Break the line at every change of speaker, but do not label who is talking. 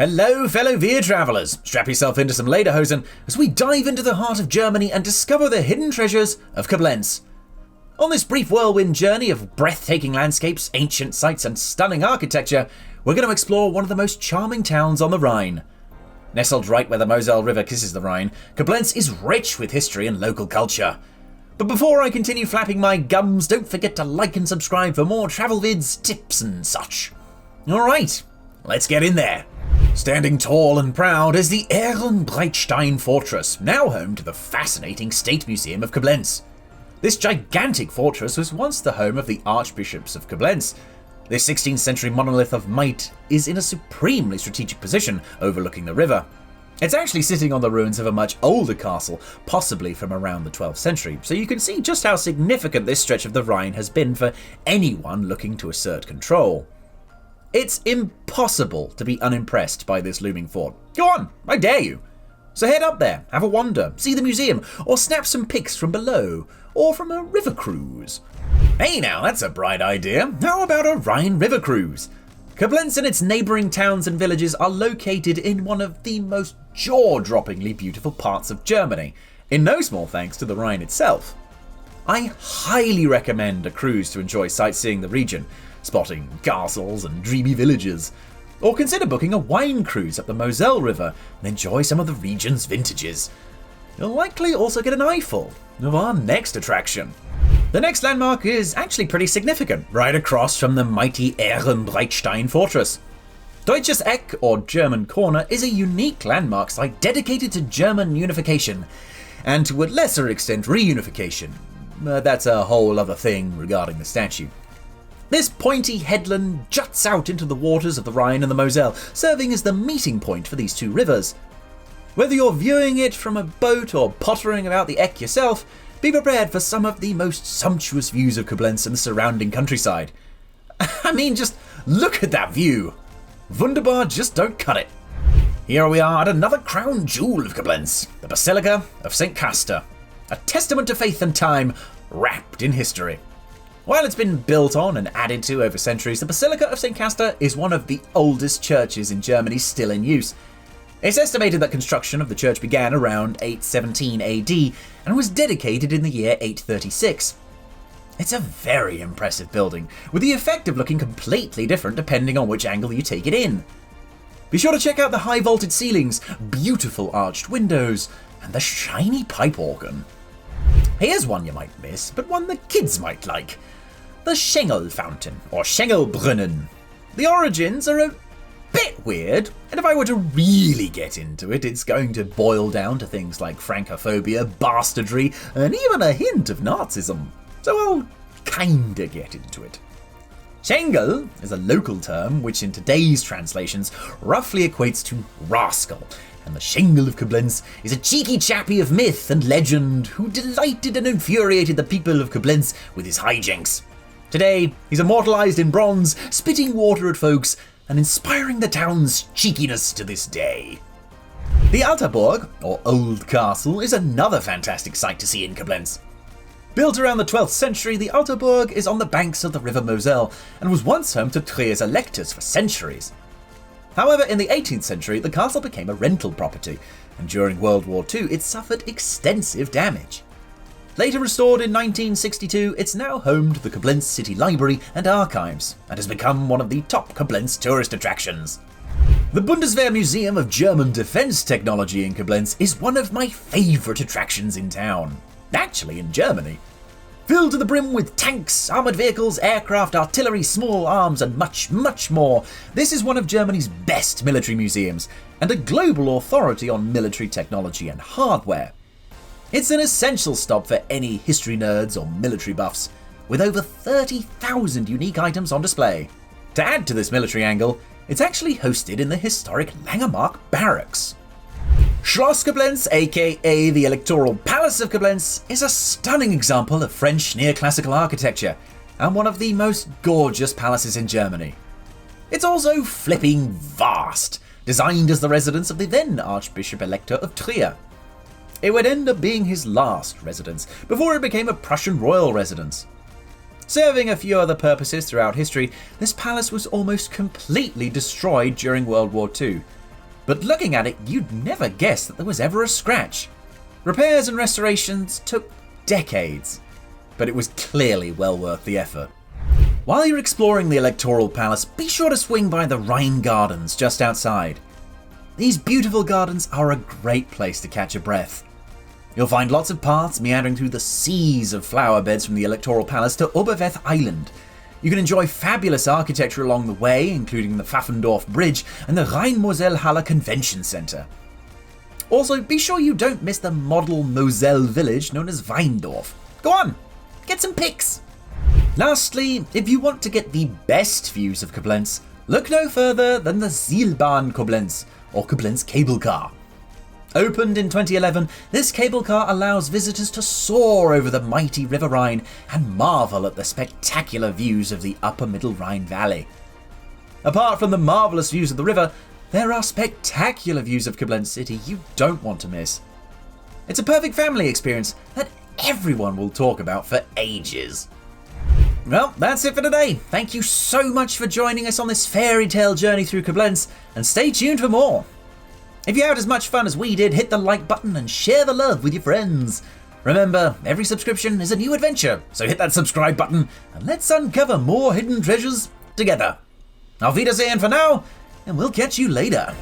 Hello, fellow Veer travellers! Strap yourself into some lederhosen as we dive into the heart of Germany and discover the hidden treasures of Koblenz. On this brief whirlwind journey of breathtaking landscapes, ancient sites and stunning architecture, we're going to explore one of the most charming towns on the Rhine. Nestled right where the Moselle River kisses the Rhine, Koblenz is rich with history and local culture. But before I continue flapping my gums, don't forget to like and subscribe for more travel vids, tips and such. Alright, let's get in there. Standing tall and proud is the Ehrenbreitstein Fortress, now home to the fascinating State Museum of Koblenz. This gigantic fortress was once the home of the Archbishops of Koblenz. This 16th century monolith of might is in a supremely strategic position overlooking the river. It's actually sitting on the ruins of a much older castle, possibly from around the 12th century, so you can see just how significant this stretch of the Rhine has been for anyone looking to assert control. It's impossible to be unimpressed by this looming fort. Go on, I dare you. So head up there, have a wander, see the museum, or snap some pics from below, or from a river cruise. Hey now, that's a bright idea. How about a Rhine River cruise? Koblenz and its neighbouring towns and villages are located in one of the most jaw-droppingly beautiful parts of Germany, in no small thanks to the Rhine itself. I highly recommend a cruise to enjoy sightseeing the region, spotting castles and dreamy villages. Or consider booking a wine cruise up the Moselle River and enjoy some of the region's vintages. You'll likely also get an eyeful of our next attraction. The next landmark is actually pretty significant, right across from the mighty Ehrenbreitstein Fortress. Deutsches Eck, or German Corner, is a unique landmark site dedicated to German unification, and to a lesser extent reunification. That's a whole other thing regarding the statue. This pointy headland juts out into the waters of the Rhine and the Moselle, serving as the meeting point for these two rivers. Whether you're viewing it from a boat or pottering about the Eck yourself, be prepared for some of the most sumptuous views of Koblenz and the surrounding countryside. I mean, just look at that view. Wunderbar, just don't cut it. Here we are at another crown jewel of Koblenz, the Basilica of St. Castor, a testament to faith and time, wrapped in history. While it's been built on and added to over centuries, the Basilica of St. Castor is one of the oldest churches in Germany still in use. It's estimated that construction of the church began around 817 AD and was dedicated in the year 836. It's a very impressive building, with the effect of looking completely different depending on which angle you take it in. Be sure to check out the high vaulted ceilings, beautiful arched windows, and the shiny pipe organ. Here's one you might miss, but one the kids might like. The Schengel Fountain, or Schängelbrunnen. The origins are a bit weird, and if I were to really get into it, it's going to boil down to things like Francophobia, bastardry, and even a hint of Nazism. So I'll kinda get into it. Schengel is a local term which in today's translations roughly equates to rascal, and the Schengel of Koblenz is a cheeky chappie of myth and legend who delighted and infuriated the people of Koblenz with his hijinks. Today, he's immortalised in bronze, spitting water at folks and inspiring the town's cheekiness to this day. The Alter Burg, or Old Castle, is another fantastic sight to see in Koblenz. Built around the 12th century, the Alter Burg is on the banks of the River Moselle and was once home to Trier's electors for centuries. However, in the 18th century, the castle became a rental property, and during World War II it suffered extensive damage. Later restored in 1962, it's now home to the Koblenz City Library and Archives, and has become one of the top Koblenz tourist attractions. The Bundeswehr Museum of German Defense Technology in Koblenz is one of my favourite attractions in town. Actually, in Germany. Filled to the brim with tanks, armoured vehicles, aircraft, artillery, small arms, and much, much more, this is one of Germany's best military museums, and a global authority on military technology and hardware. It's an essential stop for any history nerds or military buffs, with over 30,000 unique items on display. To add to this military angle, it's actually hosted in the historic Langemark Barracks. Schloss Koblenz, aka the Electoral Palace of Koblenz, is a stunning example of French neoclassical architecture, and one of the most gorgeous palaces in Germany. It's also flipping vast, designed as the residence of the then Archbishop-Elector of Trier. It would end up being his last residence, before it became a Prussian royal residence. Serving a few other purposes throughout history, this palace was almost completely destroyed during World War II, but looking at it, you'd never guess that there was ever a scratch. Repairs and restorations took decades, but it was clearly well worth the effort. While you're exploring the Electoral Palace, be sure to swing by the Rhine Gardens just outside. These beautiful gardens are a great place to catch a breath. You'll find lots of paths meandering through the seas of flower beds from the Electoral Palace to Oberweth Island. You can enjoy fabulous architecture along the way, including the Pfaffendorf Bridge and the Rhine-Moselle Halle Convention Centre. Also, be sure you don't miss the model Moselle village known as Weindorf. Go on, get some pics! Lastly, if you want to get the best views of Koblenz, look no further than the Seilbahn Koblenz, or Koblenz Cable Car. Opened in 2011, this cable car allows visitors to soar over the mighty River Rhine and marvel at the spectacular views of the upper Middle Rhine Valley. Apart from the marvellous views of the river, there are spectacular views of Koblenz City you don't want to miss. It's a perfect family experience that everyone will talk about for ages. Well, that's it for today. Thank you so much for joining us on this fairy tale journey through Koblenz, and stay tuned for more. If you had as much fun as we did, hit the like button and share the love with your friends. Remember, every subscription is a new adventure, so hit that subscribe button and let's uncover more hidden treasures together. Auf Wiedersehen for now, and we'll catch you later.